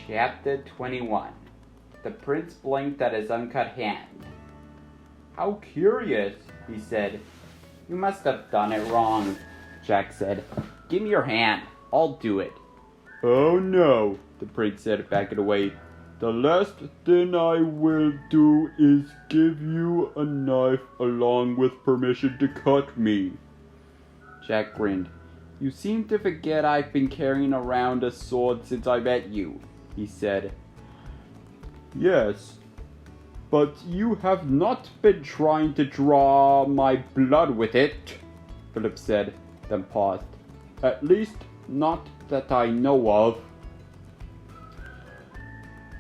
Chapter 21. The prince blinked at his uncut hand. "How curious," he said. "You must have done it wrong," Jack said. "Give me your hand. I'll do it." "Oh no," the prince said, backing away. "The last thing I will do is give you a knife along with permission to cut me." Jack grinned. "You seem to forget I've been carrying around a sword since I met you," he said. "Yes, but you have not been trying to draw my blood with it," Philip said, then paused. "At least, not that I know of."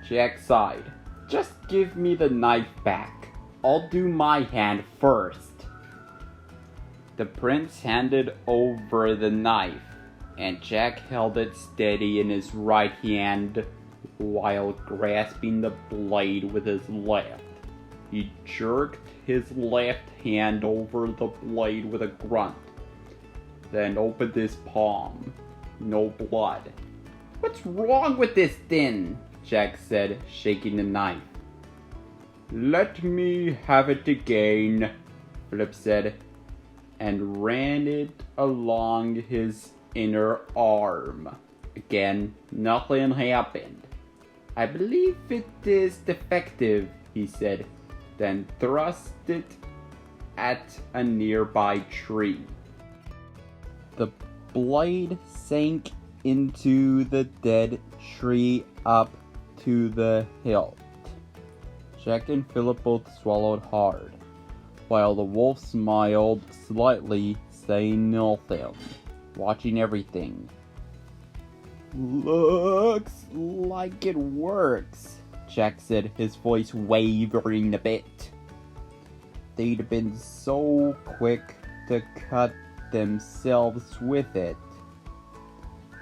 Jack sighed. "Just give me the knife back. I'll do my hand first." The prince handed over the knife, and Jack held it steady in his right hand while grasping the blade with his left. He jerked his left hand over the blade with a grunt, then opened his palm. No blood. "What's wrong with this thing?" Jack said, shaking the knife. "Let me have it again," Philip said, and ran it along his inner arm. Again, nothing happened. "I believe it is defective," he said, then thrust it at a nearby tree. The blade sank into the dead tree up to the hilt. Jack and Philip both swallowed hard, while the wolf smiled slightly, saying nothing, watching everything. "Looks like it works," Jack said, his voice wavering a bit. They'd been so quick to cut themselves with it.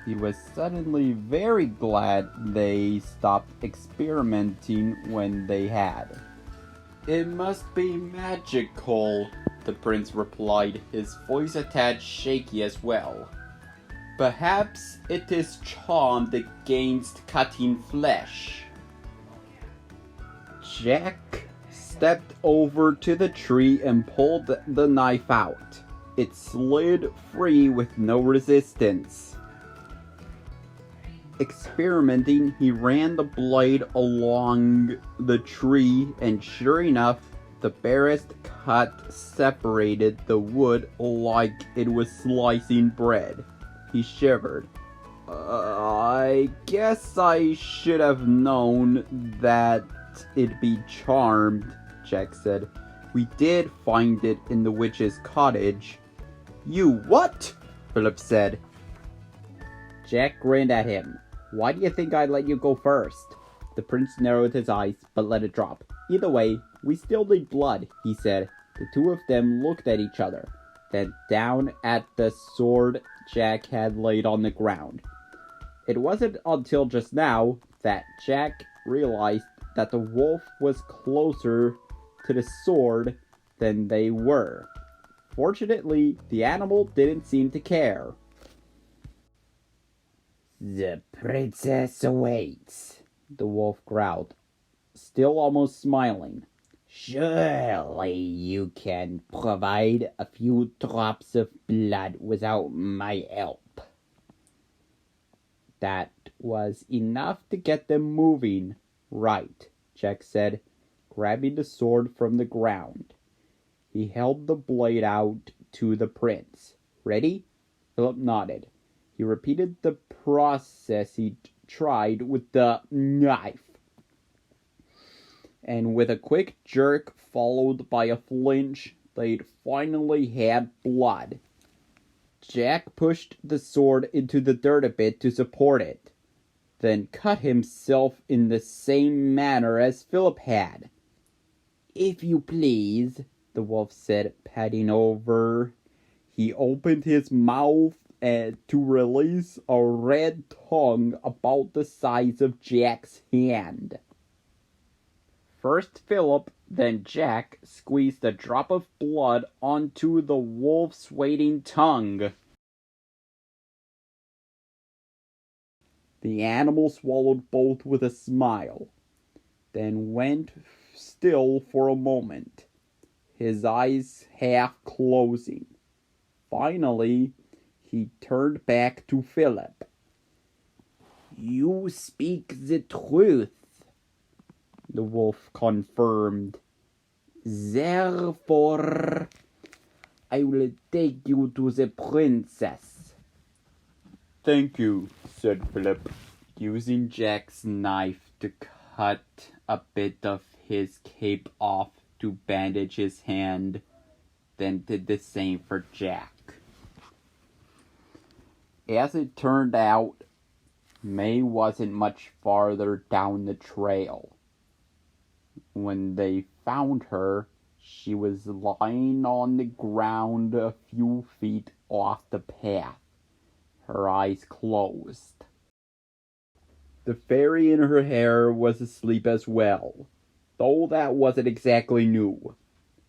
He was suddenly very glad they stopped experimenting when they had. "It must be magical," the prince replied, his voice a tad shaky as well. "Perhaps it is charmed against cutting flesh." Jack stepped over to the tree and pulled the knife out. It slid free with no resistance. Experimenting, he ran the blade along the tree, and sure enough, the barest cut separated the wood like it was slicing bread. He shivered. I guess I should have known that it'd be charmed," Jack said. "We did find it in the witch's cottage." "You what?" Philip said. Jack grinned at him. "Why do you think I let you go first?" The prince narrowed his eyes, but let it drop. "Either way, we still need blood," he said. The two of them looked at each other, then down at the sword Jack had laid on the ground. It wasn't until just now that Jack realized that the wolf was closer to the sword than they were. Fortunately, the animal didn't seem to care. "The princess awaits," the wolf growled, still almost smiling. "Surely you can provide a few drops of blood without my help." That was enough to get them moving. "Right," Jack said, grabbing the sword from the ground. He held the blade out to the prince. "Ready?" Philip nodded. He repeated the process he'd tried with the knife. And with a quick jerk followed by a flinch, they'd finally had blood. Jack pushed the sword into the dirt a bit to support it, then cut himself in the same manner as Philip had. "If you please," the wolf said, patting over. He opened his mouth to release a red tongue about the size of Jack's hand. First Philip, then Jack squeezed a drop of blood onto the wolf's waiting tongue. The animal swallowed both with a smile, then went still for a moment, his eyes half closing. Finally, he turned back to Philip. "You speak the truth," the wolf confirmed. "Therefore, I will take you to the princess." "Thank you," said Philip, using Jack's knife to cut a bit of his cape off to bandage his hand, then did the same for Jack. As it turned out, May wasn't much farther down the trail. When they found her, she was lying on the ground a few feet off the path, her eyes closed. The fairy in her hair was asleep as well, though that wasn't exactly new.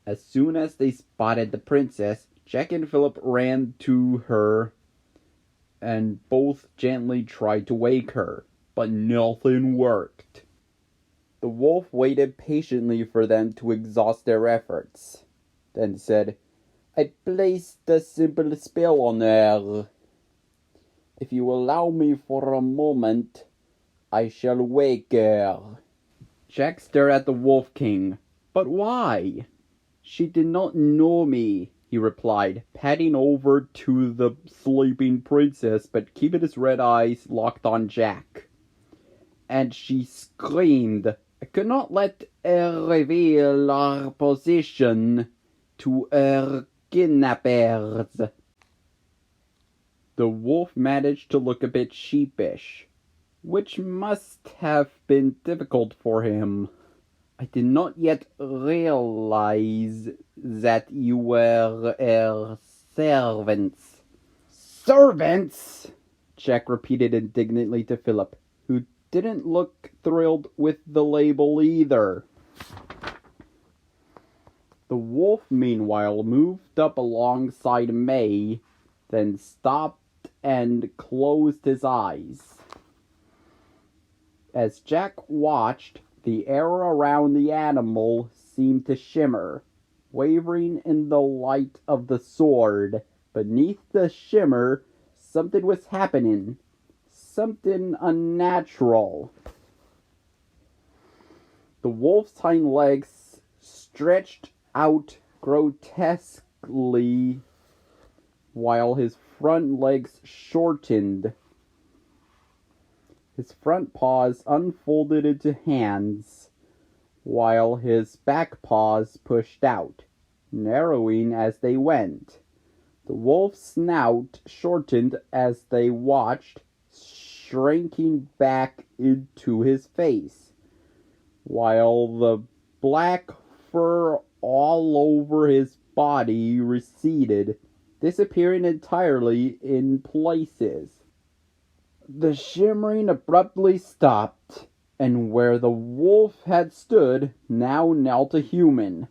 As soon as they spotted the princess, Jack and Philip ran to her and both gently tried to wake her, but nothing worked. The wolf waited patiently for them to exhaust their efforts, then said, "I placed a simple spell on her. If you allow me for a moment, I shall wake her." Jack stared at the Wolf King. "But why?" "She did not know me," he replied, padding over to the sleeping princess, but keeping his red eyes locked on Jack. "And she screamed. I could not let her reveal our position to her kidnappers." The wolf managed to look a bit sheepish, which must have been difficult for him. "I did not yet realize that you were her servants." "Servants?" Jack repeated indignantly to Philip, who didn't look thrilled with the label either. The wolf, meanwhile, moved up alongside May, then stopped and closed his eyes. As Jack watched, the air around the animal seemed to shimmer, wavering in the light of the sword. Beneath the shimmer, something was happening. Something unnatural. The wolf's hind legs stretched out grotesquely, while his front legs shortened. His front paws unfolded into hands, while his back paws pushed out, narrowing as they went. The wolf's snout shortened as they watched, shrinking back into his face, while the black fur all over his body receded, disappearing entirely in places. The shimmering abruptly stopped, and where the wolf had stood now knelt a human,